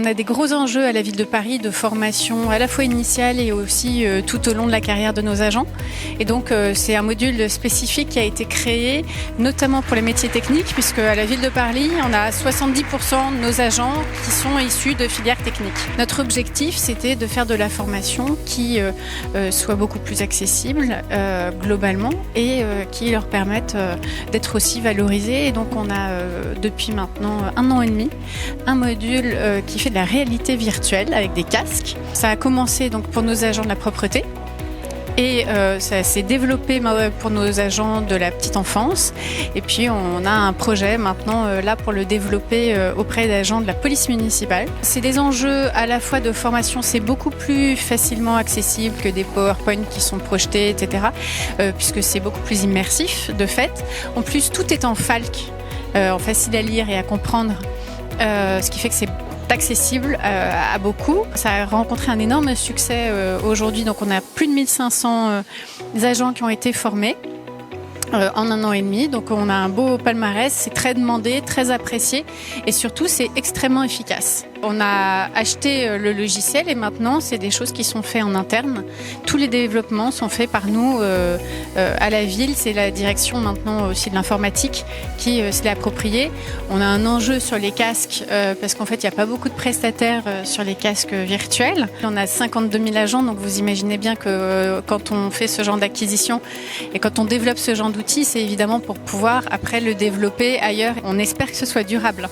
On a des gros enjeux à la Ville de Paris de formation à la fois initiale et aussi tout au long de la carrière de nos agents. Et donc c'est un module spécifique qui a été créé notamment pour les métiers techniques, puisque à la Ville de Paris, on a 70% de nos agents qui sont issus de filières techniques. Notre objectif, c'était de faire de la formation qui soit beaucoup plus accessible globalement et qui leur permette d'être aussi valorisés. Et donc on a depuis maintenant 1 an et demi un module qui fait de la réalité virtuelle avec des casques. Ça a commencé donc pour nos agents de la propreté. Et ça s'est développé pour nos agents de la petite enfance. Et puis on a un projet maintenant là pour le développer auprès d'agents de la police municipale. C'est des enjeux à la fois de formation, c'est beaucoup plus facilement accessible que des PowerPoint qui sont projetés, etc. Puisque c'est beaucoup plus immersif de fait. En plus, tout est en FALC, en facile à lire et à comprendre, ce qui fait que c'est accessible à beaucoup. Ça a rencontré un énorme succès aujourd'hui, donc on a plus de 1500 agents qui ont été formés en 1 an et demi, donc on a un beau palmarès, c'est très demandé, très apprécié et surtout c'est extrêmement efficace. On a acheté le logiciel et maintenant c'est des choses qui sont faites en interne. Tous les développements sont faits par nous à la ville, c'est la direction maintenant aussi de l'informatique qui se l'est approprié. On a un enjeu sur les casques parce qu'en fait il n'y a pas beaucoup de prestataires sur les casques virtuels. On a 52 000 agents, donc vous imaginez bien que quand on fait ce genre d'acquisition et quand on développe ce genre d'outils, c'est évidemment pour pouvoir après le développer ailleurs. On espère que ce soit durable.